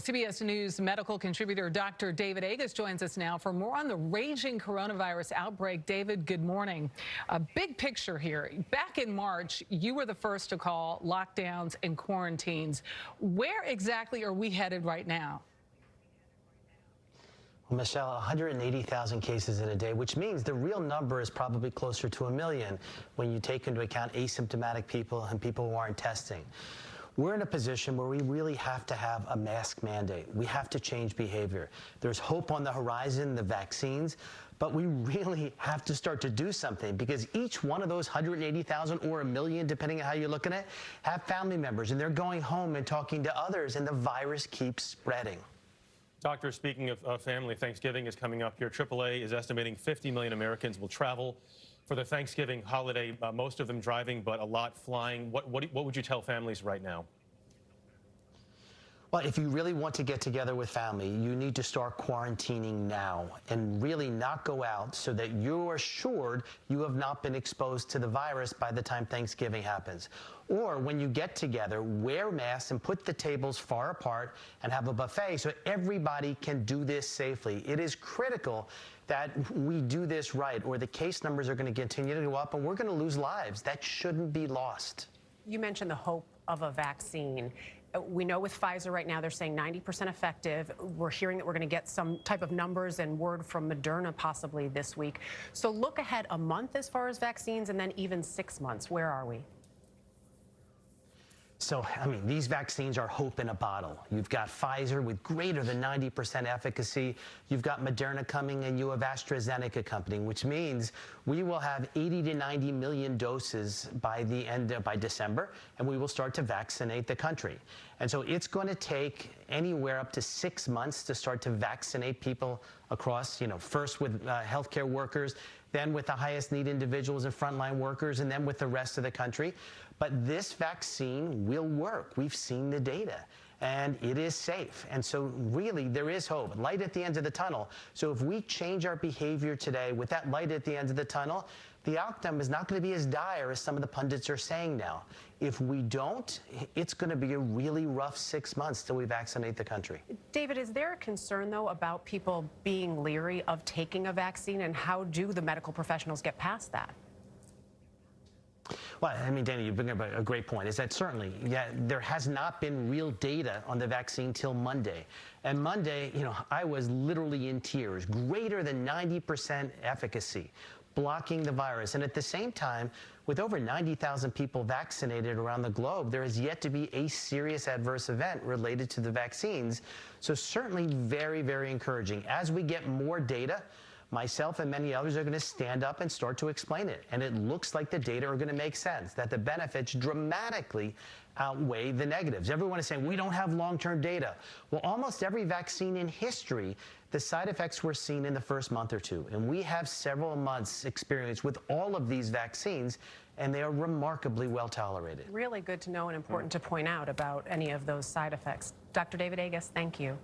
CBS News medical contributor Dr. David Agus joins us now for more on the raging coronavirus outbreak. David, good morning. A big picture here. Back in March, you were the first to call lockdowns and quarantines. Where exactly are we headed right now? Well, Michelle, 180,000 cases in a day, which means the real number is probably closer to 1 million when you take into account asymptomatic people and people who aren't testing. We're in a position where we really have to have a mask mandate. We have to change behavior. There's hope on the horizon, the vaccines, but we really have to start to do something because each one of those 180,000 or 1 million, depending on how you're looking at it, have family members and they're going home and talking to others and the virus keeps spreading. Doctor, speaking of family, Thanksgiving is coming up here. AAA is estimating 50 million Americans will travel for the Thanksgiving holiday, most of them driving, but a lot flying. What would you tell families right now? Well, if you really want to get together with family, you need to start quarantining now and really not go out so that you are assured you have not been exposed to the virus by the time Thanksgiving happens. Or when you get together, wear masks and put the tables far apart and have a buffet so everybody can do this safely. It is critical that we do this right or the case numbers are going to continue to go up and we're going to lose lives. That shouldn't be lost. You mentioned the hope of a vaccine. We know with Pfizer right now, they're saying 90% effective. We're hearing that we're going to get some type of numbers and word from Moderna possibly this week. So look ahead a month as far as vaccines and then even 6 months. Where are we? So, I mean, these vaccines are hope in a bottle. You've got Pfizer with greater than 90% efficacy. You've got Moderna coming and you have AstraZeneca coming, which means we will have 80 to 90 million doses by December, and we will start to vaccinate the country. And so it's going to take anywhere up to 6 months to start to vaccinate people across, first with healthcare workers, then with the highest need individuals and frontline workers, and then with the rest of the country. But this vaccine will work. We've seen the data, and it is safe. And so really, there is hope, light at the end of the tunnel. So if we change our behavior today with that light at the end of the tunnel, the outcome is not going to be as dire as some of the pundits are saying now. If we don't, it's going to be a really rough 6 months till we vaccinate the country. David, is there a concern, though, about people being leery of taking a vaccine, and how do the medical professionals get past that? Well, I mean, Dana, you bring up a great point, is that certainly, there has not been real data on the vaccine till Monday. And Monday, I was literally in tears, greater than 90% efficacy, blocking the virus. And at the same time, with over 90,000 people vaccinated around the globe, there is yet to be a serious adverse event related to the vaccines. So certainly very, very encouraging. As we get more data, myself and many others are going to stand up and start to explain it. And it looks like the data are going to make sense, that the benefits dramatically outweigh the negatives. Everyone is saying we don't have long-term data. Well, almost every vaccine in history, the side effects were seen in the first month or two. And we have several months experience with all of these vaccines, and they are remarkably well tolerated. Really good to know and important to point out about any of those side effects. Dr. David Agus, thank you.